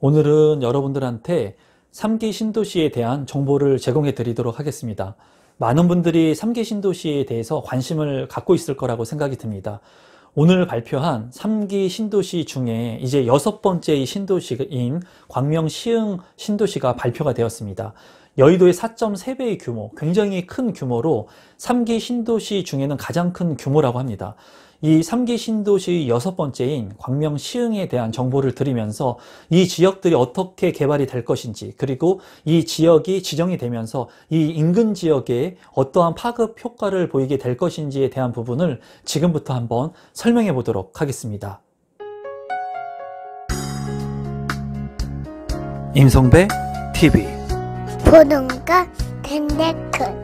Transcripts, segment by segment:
오늘은 여러분들한테 3기 신도시에 대한 정보를 제공해 드리도록 하겠습니다. 많은 분들이 3기 신도시에 대해서 관심을 갖고 있을 거라고 생각이 듭니다. 오늘 발표한 3기 신도시 중에 이제 6번째 신도시인 광명시흥 신도시가 발표가 되었습니다. 여의도의 4.3배의 규모, 굉장히 큰 규모로 3기 신도시 중에는 가장 큰 규모라고 합니다. 이 3기 신도시 6번째인 광명시흥에 대한 정보를 드리면서 이 지역들이 어떻게 개발이 될 것인지, 그리고 이 지역이 지정이 되면서 이 인근 지역에 어떠한 파급 효과를 보이게 될 것인지에 대한 부분을 지금부터 한번 설명해 보도록 하겠습니다. 임성배 TV 보동과 덴데크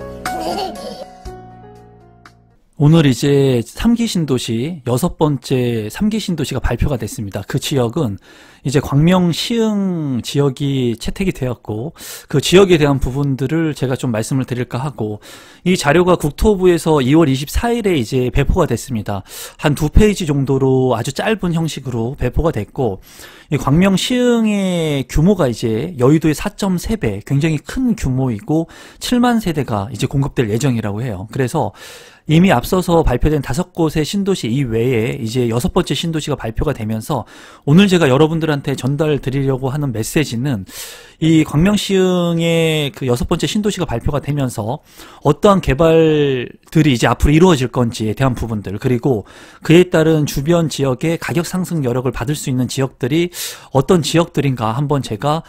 오늘 이제 3기 신도시, 6번째 3기 신도시가 발표가 됐습니다. 그 지역은 이제 광명시흥 지역이 채택이 되었고, 그 지역에 대한 부분들을 제가 좀 말씀을 드릴까 하고, 이 자료가 국토부에서 2월 24일에 이제 배포가 됐습니다. 한 2페이지 정도로 아주 짧은 형식으로 배포가 됐고, 이 광명시흥의 규모가 이제 여의도의 4.3배, 굉장히 큰 규모이고 7만 세대가 이제 공급될 예정이라고 해요. 그래서 이미 앞서서 발표된 5곳의 신도시 이외에 이제 6번째 신도시가 발표가 되면서 오늘 제가 여러분들한테 전달 드리려고 하는 메시지는 이 광명시흥의 그 6번째 신도시가 발표가 되면서 어떠한 개발들이 이제 앞으로 이루어질 건지에 대한 부분들, 그리고 그에 따른 주변 지역의 가격 상승 여력을 받을 수 있는 지역들이 어떤 지역들인가 한번 제가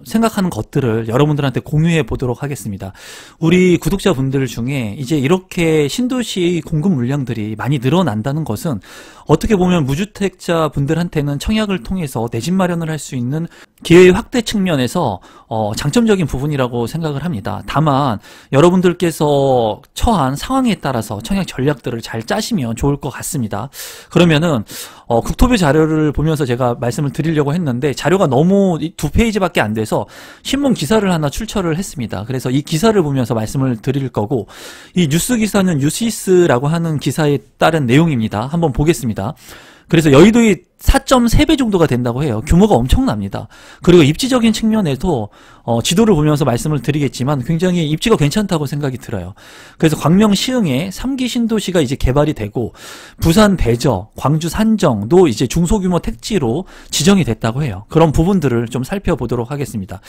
생각하는 것들을 여러분들한테 공유해 보도록 하겠습니다. 우리 구독자분들 중에 이제 이렇게 신도시 공급 물량들이 많이 늘어난다는 것은 어떻게 보면 무주택자 분들한테는 청약을 통해서 내 집 마련을 할 수 있는 기회의 확대 측면에서 장점적인 부분이라고 생각을 합니다. 다만 여러분들께서 처한 상황에 따라서 청약 전략들을 잘 짜시면 좋을 것 같습니다. 그러면은 국토부 자료를 보면서 제가 말씀을 드리려고 했는데 자료가 너무 2페이지밖에 안 돼서 신문 기사를 하나 출처를 했습니다. 그래서 이 기사를 보면서 말씀을 드릴 거고, 이 뉴스 기사는 뉴시스라고 하는 기사에 따른 내용입니다. 한번 보겠습니다. 그래서 여의도의 4.3배 정도가 된다고 해요. 규모가 엄청납니다. 그리고 입지적인 측면에도 지도를 보면서 말씀을 드리겠지만 굉장히 입지가 괜찮다고 생각이 들어요. 그래서 광명시흥에 3기 신도시가 이제 개발이 되고 부산 대저, 광주 산정도 이제 중소규모 택지로 지정이 됐다고 해요. 그런 부분들을 좀 살펴보도록 하겠습니다.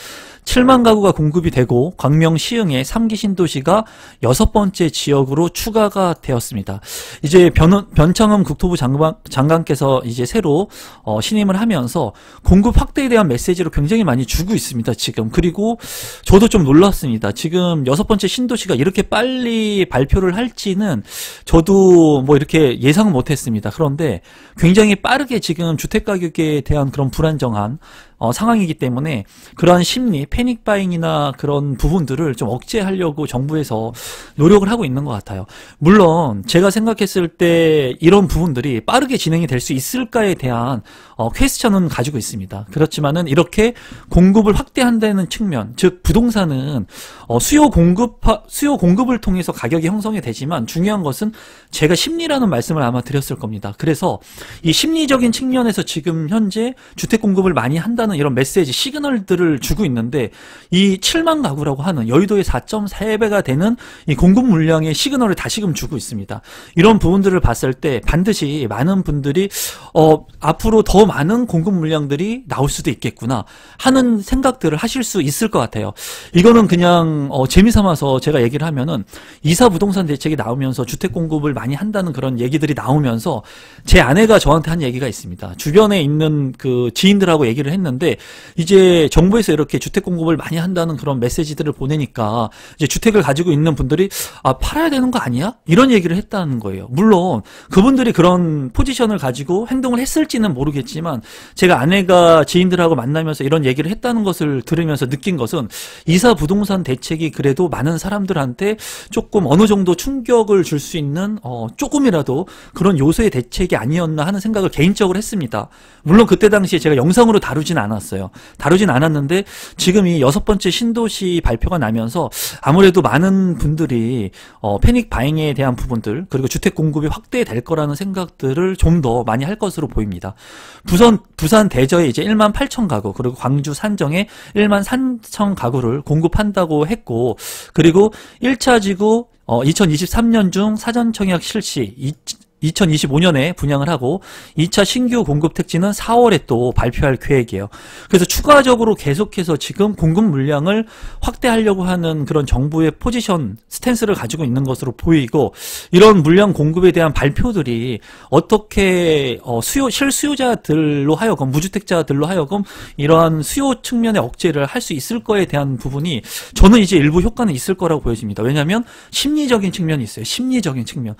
7만 가구가 공급이 되고 광명시흥에 3기 신도시가 6번째 지역으로 추가가 되었습니다. 이제 변창흠 국토부 장관께서 이제 새로 신임을 하면서 공급 확대에 대한 메시지를 굉장히 많이 주고 있습니다, 지금. 그리고 저도 좀 놀랐습니다. 지금 6번째 신도시가 이렇게 빨리 발표를 할지는 저도 뭐 이렇게 예상은 못했습니다. 그런데 굉장히 빠르게 지금 주택가격에 대한 그런 불안정한 상황이기 때문에 그러한 심리, 패닉 바잉이나 그런 부분들을 좀 억제하려고 정부에서 노력을 하고 있는 것 같아요. 물론 제가 생각했을 때 이런 부분들이 빠르게 진행이 될 수 있을까에 대한 퀘스천은 가지고 있습니다. 그렇지만은 이렇게 공급을 확대한다는 측면, 즉 부동산은 수요 공급을 통해서 가격이 형성이 되지만 중요한 것은 제가 심리라는 말씀을 아마 드렸을 겁니다. 그래서 이 심리적인 측면에서 지금 현재 주택 공급을 많이 한다는 이런 메시지, 시그널들을 주고 있는데 이 7만 가구라고 하는 여의도의 4.4배가 되는 이 공급 물량의 시그널을 다시금 주고 있습니다. 이런 부분들을 봤을 때 반드시 많은 분들이 앞으로 더 많은 공급 물량들이 나올 수도 있겠구나 하는 생각들을 하실 수 있을 것 같아요. 이거는 그냥 재미삼아서 제가 얘기를 하면은 이사 부동산 대책이 나오면서 주택 공급을 많이 한다는 그런 얘기들이 나오면서 제 아내가 저한테 한 얘기가 있습니다. 주변에 있는 그 지인들하고 얘기를 했는데 이제 정부에서 이렇게 주택 공급을 많이 한다는 그런 메시지들을 보내니까 이제 주택을 가지고 있는 분들이 팔아야 되는 거 아니야? 이런 얘기를 했다는 거예요. 물론 그분들이 그런 포지션을 가지고 행동을 했을지는 모르겠지만 제가 아내가 지인들하고 만나면서 이런 얘기를 했다는 것을 들으면서 느낀 것은 이사 부동산 대책이 그래도 많은 사람들한테 조금 어느 정도 충격을 줄 수 있는 조금이라도 그런 요소의 대책이 아니었나 하는 생각을 개인적으로 했습니다. 물론 그때 당시에 제가 영상으로 다루진 않았어요. 다루진 않았는데 지금 이 6번째 신도시 발표가 나면서 아무래도 많은 분들이 패닉 바잉에 대한 부분들, 그리고 주택 공급이 확대될 거라는 생각들을 좀 더 많이 할 것으로 보입니다. 부산 대저에 이제 1만 8천 가구, 그리고 광주 산정에 1만 3천 가구를 공급한다고 했고, 그리고 1차 지구 2023년 중 사전 청약 실시, 2025년에 분양을 하고 2차 신규 공급 택지는 4월에 또 발표할 계획이에요. 그래서 추가적으로 계속해서 지금 공급 물량을 확대하려고 하는 그런 정부의 포지션, 스탠스를 가지고 있는 것으로 보이고, 이런 물량 공급에 대한 발표들이 어떻게 실수요자들로 하여금, 무주택자들로 하여금 이러한 수요 측면의 억제를 할 수 있을 거에 대한 부분이 저는 이제 일부 효과는 있을 거라고 보여집니다. 왜냐하면 심리적인 측면이 있어요. 심리적인 측면.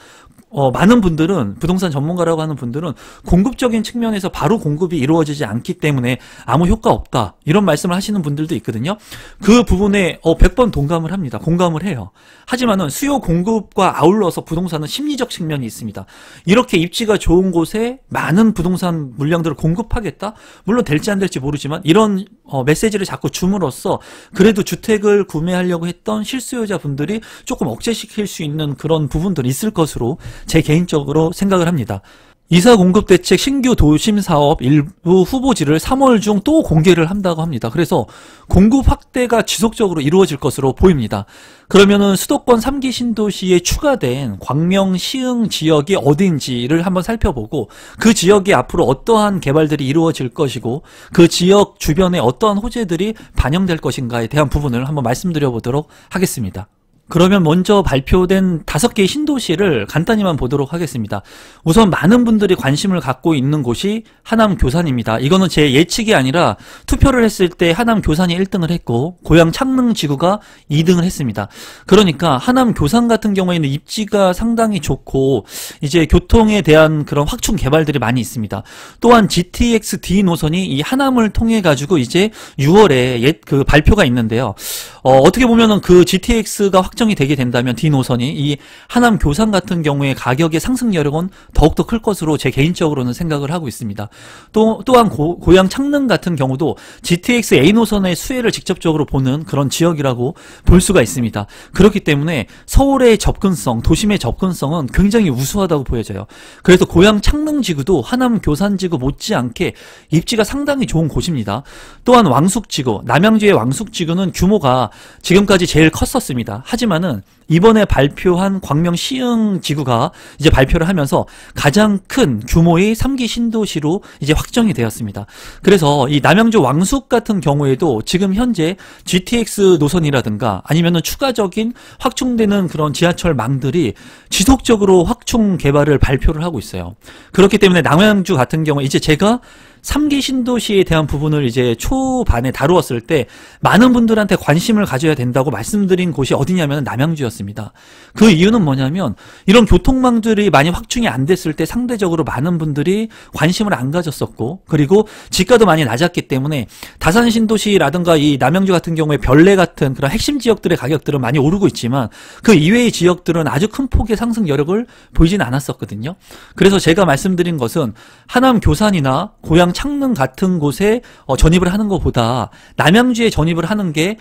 많은 분들은, 부동산 전문가라고 하는 분들은 공급적인 측면에서 바로 공급이 이루어지지 않기 때문에 아무 효과 없다, 이런 말씀을 하시는 분들도 있거든요. 그 부분에 100번 동감을 합니다. 공감을 해요. 하지만은 수요 공급과 아울러서 부동산은 심리적 측면이 있습니다. 이렇게 입지가 좋은 곳에 많은 부동산 물량들을 공급하겠다? 물론 될지 안 될지 모르지만 이런 메시지를 자꾸 줌으로써 그래도 주택을 구매하려고 했던 실수요자 분들이 조금 억제시킬 수 있는 그런 부분들이 있을 것으로 제 개인적으로 생각을 합니다. 이사 공급 대책 신규 도심 사업 일부 후보지를 3월 중 또 공개를 한다고 합니다. 그래서 공급 확대가 지속적으로 이루어질 것으로 보입니다. 그러면은 수도권 3기 신도시에 추가된 광명 시흥 지역이 어딘지를 한번 살펴보고, 그 지역이 앞으로 어떠한 개발들이 이루어질 것이고 그 지역 주변에 어떠한 호재들이 반영될 것인가에 대한 부분을 한번 말씀드려 보도록 하겠습니다. 그러면 먼저 발표된 5개의 신도시를 간단히만 보도록 하겠습니다. 우선 많은 분들이 관심을 갖고 있는 곳이 하남 교산입니다. 이거는 제 예측이 아니라 투표를 했을 때 하남 교산이 1등을 했고 고양 창릉 지구가 2등을 했습니다. 그러니까 하남 교산 같은 경우에는 입지가 상당히 좋고 이제 교통에 대한 그런 확충 개발들이 많이 있습니다. 또한 GTX D 노선이 이 하남을 통해 가지고 이제 6월에 그 발표가 있는데요. 어떻게 보면은 그 GTX가 확정이 되게 된다면 D 노선이 이 하남 교산 같은 경우에 가격의 상승 여력은 더욱더 클 것으로 제 개인적으로는 생각을 하고 있습니다. 또한 고양 창릉 같은 경우도 GTX A 노선의 수혜를 직접적으로 보는 그런 지역이라고 볼 수가 있습니다. 그렇기 때문에 서울의 접근성, 도심의 접근성은 굉장히 우수하다고 보여져요. 그래서 고양 창릉 지구도 하남 교산 지구 못지않게 입지가 상당히 좋은 곳입니다. 또한 왕숙 지구, 남양주의 왕숙 지구는 규모가 지금까지 제일 컸었습니다. 하지만은 이번에 발표한 광명 시흥 지구가 이제 발표를 하면서 가장 큰 규모의 3기 신도시로 이제 확정이 되었습니다. 그래서 이 남양주 왕숙 같은 경우에도 지금 현재 GTX 노선이라든가 아니면은 추가적인 확충되는 그런 지하철망들이 지속적으로 확충 개발을 발표를 하고 있어요. 그렇기 때문에 남양주 같은 경우 이제 제가 3기 신도시에 대한 부분을 이제 초반에 다루었을 때 많은 분들한테 관심을 가져야 된다고 말씀드린 곳이 어디냐면 남양주였습니다. 그 이유는 뭐냐면 이런 교통망들이 많이 확충이 안 됐을 때 상대적으로 많은 분들이 관심을 안 가졌었고, 그리고 지가도 많이 낮았기 때문에 다산 신도시라든가 이 남양주 같은 경우에 별내 같은 그런 핵심 지역들의 가격들은 많이 오르고 있지만 그 이외의 지역들은 아주 큰 폭의 상승 여력을 보이진 않았었거든요. 그래서 제가 말씀드린 것은 하남 교산이나 고양 창릉 같은 곳에 전입을 하는 것보다 남양주에 전입을 하는 게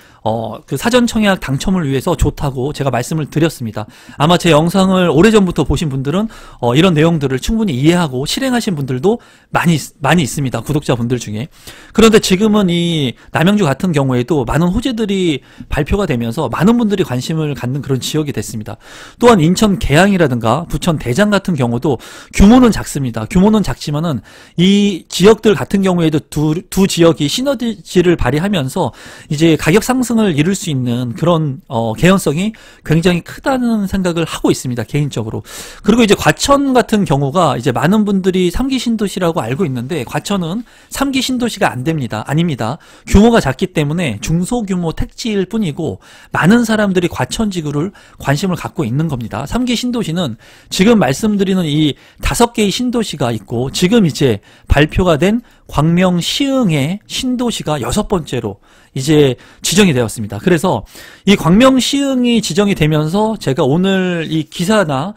그 사전 청약 당첨을 위해서 좋다고 제가 말씀을 드렸습니다. 아마 제 영상을 오래전부터 보신 분들은 이런 내용들을 충분히 이해하고 실행하신 분들도 많이 있습니다. 구독자분들 중에. 그런데 지금은 이 남양주 같은 경우에도 많은 호재들이 발표가 되면서 많은 분들이 관심을 갖는 그런 지역이 됐습니다. 또한 인천 계양이라든가 부천 대장 같은 경우도 규모는 작습니다. 규모는 작지만은 이 지역들 같은 경우에도 두 지역이 시너지를 발휘하면서 이제 가격 상승을 이룰 수 있는 그런 개연성이 굉장히 크다는 생각을 하고 있습니다. 개인적으로. 그리고 이제 과천 같은 경우가 이제 많은 분들이 3기 신도시라고 알고 있는데 과천은 3기 신도시가 아닙니다. 규모가 작기 때문에 중소규모 택지일 뿐이고 많은 사람들이 과천 지구를 관심을 갖고 있는 겁니다. 3기 신도시는 지금 말씀드리는 이 5개의 신도시가 있고 지금 이제 발표가 된 광명 시흥의 신도시가 6번째로 이제 지정이 되었습니다. 그래서 이 광명 시흥이 지정이 되면서 제가 오늘 이 기사나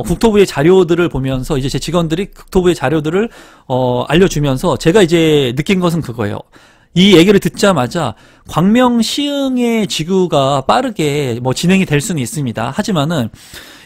국토부의 자료들을 보면서 이제 제 직원들이 국토부의 자료들을 알려주면서 제가 이제 느낀 것은 그거예요. 이 얘기를 듣자마자 광명 시흥의 지구가 빠르게 뭐 진행이 될 수는 있습니다. 하지만은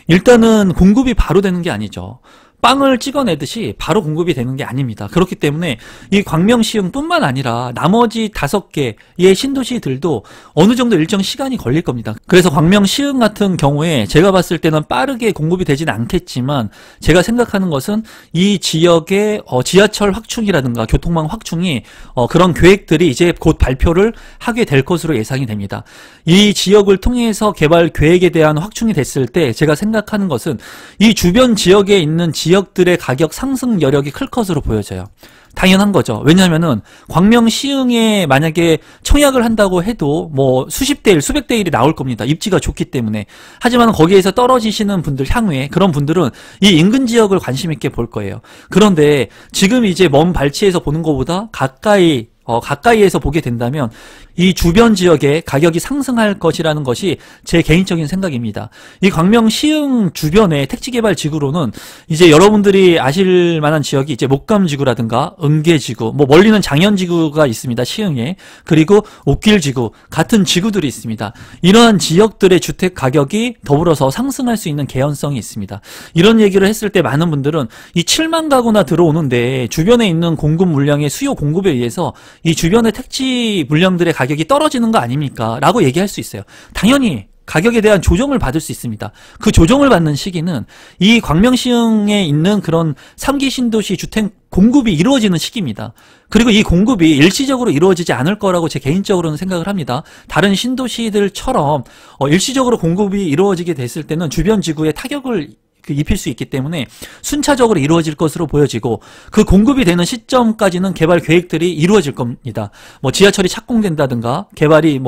일단은 공급이 바로 되는 게 아니죠. 빵을 찍어내듯이 바로 공급이 되는 게 아닙니다. 그렇기 때문에 이 광명시흥뿐만 아니라 나머지 5개의 신도시들도 어느 정도 일정 시간이 걸릴 겁니다. 그래서 광명시흥 같은 경우에 제가 봤을 때는 빠르게 공급이 되지는 않겠지만 제가 생각하는 것은 이 지역의 지하철 확충이라든가 교통망 확충이 그런 계획들이 이제 곧 발표를 하게 될 것으로 예상이 됩니다. 이 지역을 통해서 개발 계획에 대한 확충이 됐을 때 제가 생각하는 것은 이 주변 지역에 있는 지역들의 가격 상승 여력이 클 것으로 보여져요. 당연한 거죠. 왜냐하면은 광명 시흥에 만약에 청약을 한다고 해도 뭐 수십 대 1, 수백 대 1이 나올 겁니다. 입지가 좋기 때문에. 하지만 거기에서 떨어지시는 분들 향후에 그런 분들은 이 인근 지역을 관심 있게 볼 거예요. 그런데 지금 이제 먼 발치에서 보는 것보다 가까이에서 보게 된다면 이 주변 지역의 가격이 상승할 것이라는 것이 제 개인적인 생각입니다. 이 광명 시흥 주변의 택지개발 지구로는 이제 여러분들이 아실 만한 지역이 이제 목감지구라든가 은계지구, 뭐 멀리는 장현지구가 있습니다. 시흥에. 그리고 옥길지구 같은 지구들이 있습니다. 이러한 지역들의 주택 가격이 더불어서 상승할 수 있는 개연성이 있습니다. 이런 얘기를 했을 때 많은 분들은 이 7만 가구나 들어오는데 주변에 있는 공급 물량의 수요 공급에 의해서 이 주변의 택지 물량들의 가격이 떨어지는 거 아닙니까? 라고 얘기할 수 있어요. 당연히 가격에 대한 조정을 받을 수 있습니다. 그 조정을 받는 시기는 이 광명시흥에 있는 그런 3기 신도시 주택 공급이 이루어지는 시기입니다. 그리고 이 공급이 일시적으로 이루어지지 않을 거라고 제 개인적으로는 생각을 합니다. 다른 신도시들처럼 일시적으로 공급이 이루어지게 됐을 때는 주변 지구에 타격을 입힐 수 있기 때문에 순차적으로 이루어질 것으로 보여지고 그 공급이 되는 시점까지는 개발 계획들이 이루어질 겁니다. 뭐 지하철이 착공된다든가 개발이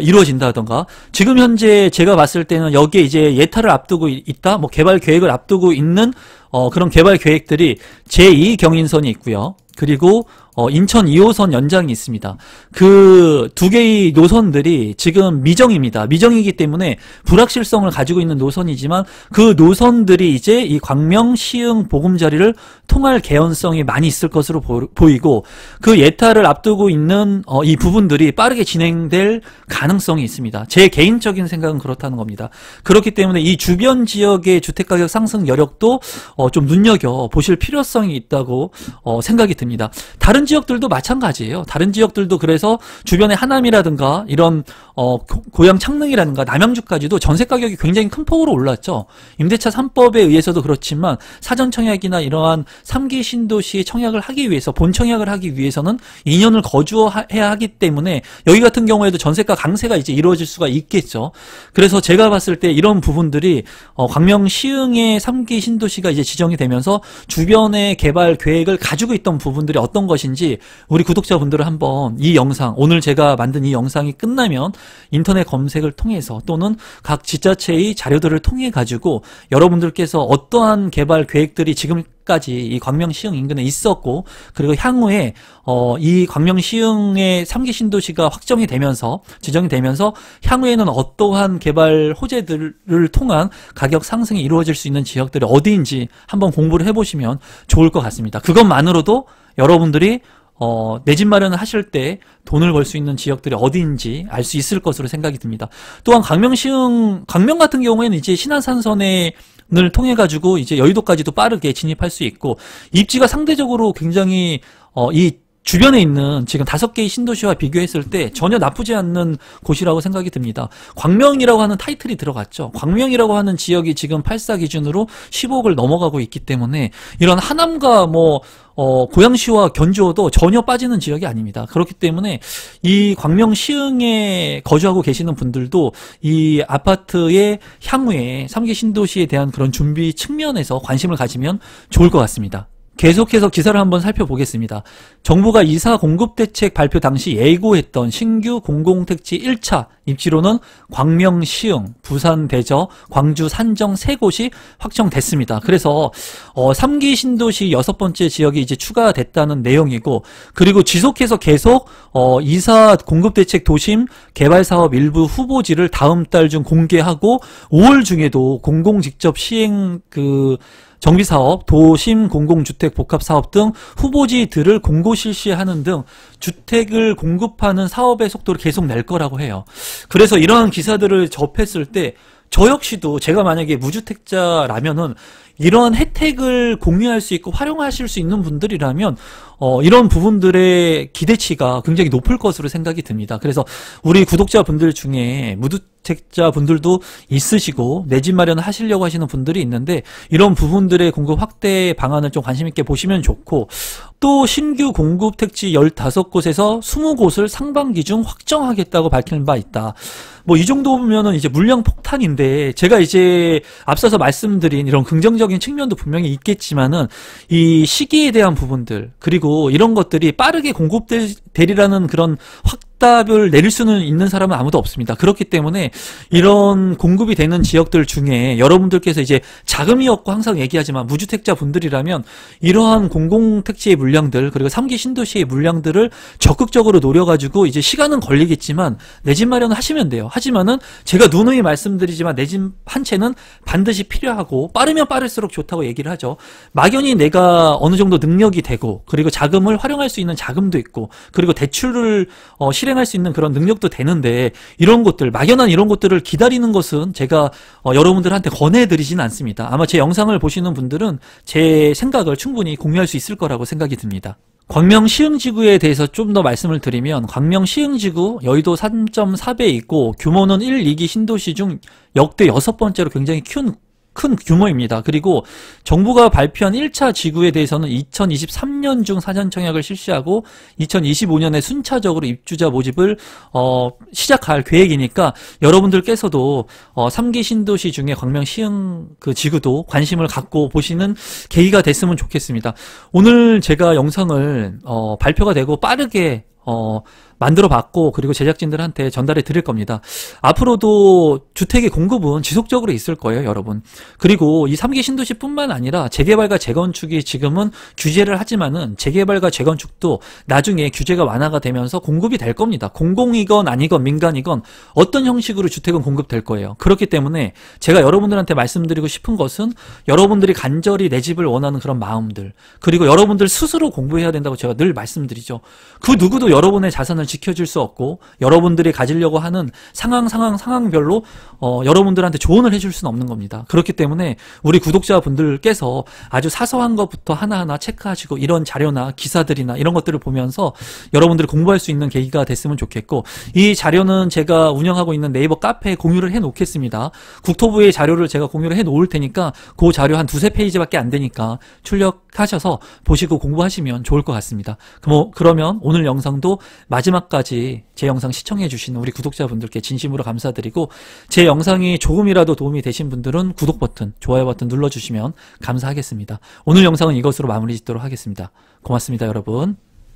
이루어진다든가 지금 현재 제가 봤을 때는 여기에 이제 예타를 앞두고 있다, 뭐 개발 계획을 앞두고 있는 그런 개발 계획들이 제2 경인선이 있고요. 그리고 인천 2호선 연장이 있습니다. 그 두 개의 노선들이 지금 미정입니다. 미정이기 때문에 불확실성을 가지고 있는 노선이지만 그 노선들이 이제 이 광명 시흥 보금자리를 통할 개연성이 많이 있을 것으로 보이고 그 예타를 앞두고 있는 이 부분들이 빠르게 진행될 가능성이 있습니다. 제 개인적인 생각은 그렇다는 겁니다. 그렇기 때문에 이 주변 지역의 주택가격 상승 여력도 좀 눈여겨 보실 필요성이 있다고 생각이 듭니다. 다른 지역들도 마찬가지예요. 다른 지역들도 그래서 주변에 하남이라든가 이런 고양 창릉이라든가 남양주까지도 전세 가격이 굉장히 큰 폭으로 올랐죠. 임대차 3법에 의해서도 그렇지만 사전 청약이나 이러한 3기 신도시 청약을 하기 위해서 본 청약을 하기 위해서는 2년을 거주해야 하기 때문에 여기 같은 경우에도 전세가 강세가 이제 이루어질 수가 있겠죠. 그래서 제가 봤을 때 이런 부분들이 광명 시흥의 3기 신도시가 이제 지정이 되면서 주변의 개발 계획을 가지고 있던 부분들이 어떤 것인지 우리 구독자분들은 한번 이 영상, 오늘 제가 만든 이 영상이 끝나면 인터넷 검색을 통해서 또는 각 지자체의 자료들을 통해 가지고 여러분들께서 어떠한 개발 계획들이 지금까지 이 광명시흥 인근에 있었고 그리고 향후에 이 광명시흥의 3기 신도시가 확정이 되면서 지정이 되면서 향후에는 어떠한 개발 호재들을 통한 가격 상승이 이루어질 수 있는 지역들이 어디인지 한번 공부를 해보시면 좋을 것 같습니다. 그것만으로도 여러분들이 내 집 마련을 하실 때 돈을 벌 수 있는 지역들이 어디인지 알 수 있을 것으로 생각이 듭니다. 또한 광명 같은 경우에는 이제 신안산선을 통해 가지고 이제 여의도까지도 빠르게 진입할 수 있고 입지가 상대적으로 굉장히 이 주변에 있는 지금 5개의 신도시와 비교했을 때 전혀 나쁘지 않는 곳이라고 생각이 듭니다. 광명이라고 하는 타이틀이 들어갔죠. 광명이라고 하는 지역이 지금 8사 기준으로 15억을 넘어가고 있기 때문에 이런 하남과 고양시와 견주어도 전혀 빠지는 지역이 아닙니다. 그렇기 때문에 이 광명 시흥에 거주하고 계시는 분들도 이 아파트의 향후에 3기 신도시에 대한 그런 준비 측면에서 관심을 가지면 좋을 것 같습니다. 계속해서 기사를 한번 살펴보겠습니다. 정부가 이사 공급대책 발표 당시 예고했던 신규 공공택지 1차 입지로는 광명, 시흥, 부산, 대저, 광주, 산정 3곳이 확정됐습니다. 그래서 3기 신도시 6번째 지역이 이제 추가됐다는 내용이고, 그리고 지속해서 계속 이사 공급대책 도심 개발사업 일부 후보지를 다음 달 중 공개하고 5월 중에도 공공 직접 시행 정비사업, 도심 공공주택 복합사업 등 후보지들을 공고 실시하는 등 주택을 공급하는 사업의 속도를 계속 낼 거라고 해요. 그래서 이러한 기사들을 접했을 때 저 역시도 제가 만약에 무주택자라면은 이러한 혜택을 공유할 수 있고 활용하실 수 있는 분들이라면 이런 부분들의 기대치가 굉장히 높을 것으로 생각이 듭니다. 그래서 우리 구독자분들 중에 무주택자분들도 있으시고 내 집 마련을 하시려고 하시는 분들이 있는데 이런 부분들의 공급 확대 방안을 좀 관심 있게 보시면 좋고, 또 신규 공급 택지 15곳에서 20곳을 상반기 중 확정하겠다고 밝힌 바 있다. 뭐 이 정도면은 이제 물량 폭탄인데, 제가 이제 앞서서 말씀드린 이런 긍정적인 측면도 분명히 있겠지만은 이 시기에 대한 부분들, 그리고 이런 것들이 빠르게 공급되리라는 그런 확답을 내릴 수는 있는 사람은 아무도 없습니다. 그렇기 때문에 이런 공급이 되는 지역들 중에 여러분들께서 이제 자금이 없고 항상 얘기하지만 무주택자 분들이라면 이러한 공공택지의 물량들, 그리고 3기 신도시의 물량들을 적극적으로 노려가지고 이제 시간은 걸리겠지만 내 집 마련을 하시면 돼요. 하지만은 제가 누누이 말씀드리지만 내 집 한 채는 반드시 필요하고 빠르면 빠를수록 좋다고 얘기를 하죠. 막연히 내가 어느 정도 능력이 되고, 그리고 자금을 활용할 수 있는 자금도 있고, 그리고 대출을 실행할 수 있는 그런 능력도 되는데, 이런 것들, 막연한 이런 것들을 기다리는 것은 제가 여러분들한테 권해드리지는 않습니다. 아마 제 영상을 보시는 분들은 제 생각을 충분히 공유할 수 있을 거라고 생각이 듭니다. 광명 시흥지구에 대해서 좀 더 말씀을 드리면, 광명 시흥지구 여의도 3.4배 있고 규모는 1, 2기 신도시 중 역대 6번째로 굉장히 큰 규모입니다. 그리고 정부가 발표한 1차 지구에 대해서는 2023년 중 사전 청약을 실시하고 2025년에 순차적으로 입주자 모집을 시작할 계획이니까 여러분들께서도 3기 신도시 중에 광명 시흥 그 지구도 관심을 갖고 보시는 계기가 됐으면 좋겠습니다. 오늘 제가 영상을 발표가 되고 빠르게 만들어 봤고, 그리고 제작진들한테 전달해 드릴 겁니다. 앞으로도 주택의 공급은 지속적으로 있을 거예요, 여러분. 그리고 이 3기 신도시뿐만 아니라 재개발과 재건축이 지금은 규제를 하지만은 재개발과 재건축도 나중에 규제가 완화가 되면서 공급이 될 겁니다. 공공이건 아니건 민간이건 어떤 형식으로 주택은 공급될 거예요. 그렇기 때문에 제가 여러분들한테 말씀드리고 싶은 것은 여러분들이 간절히 내 집을 원하는 그런 마음들, 그리고 여러분들 스스로 공부해야 된다고 제가 늘 말씀드리죠. 그 누구도 여러분의 자산을 지켜줄 수 없고, 여러분들이 가지려고 하는 상황별로 여러분들한테 조언을 해줄 수는 없는 겁니다. 그렇기 때문에 우리 구독자분들께서 아주 사소한 것부터 하나하나 체크하시고, 이런 자료나 기사들이나 이런 것들을 보면서 여러분들이 공부할 수 있는 계기가 됐으면 좋겠고, 이 자료는 제가 운영하고 있는 네이버 카페에 공유를 해 놓겠습니다. 국토부의 자료를 제가 공유를 해 놓을 테니까 그 자료 한 2-3페이지밖에 안 되니까 출력하셔서 보시고 공부하시면 좋을 것 같습니다. 그러면 오늘 영상도 마지막까지 제 영상 시청해 주시는 우리 구독자분들께 진심으로 감사드리고, 제 영상이 조금이라도 도움이 되신 분들은 구독 버튼, 좋아요 버튼 눌러주시면 감사하겠습니다. 오늘 영상은 이것으로 마무리 짓도록 하겠습니다. 고맙습니다, 여러분.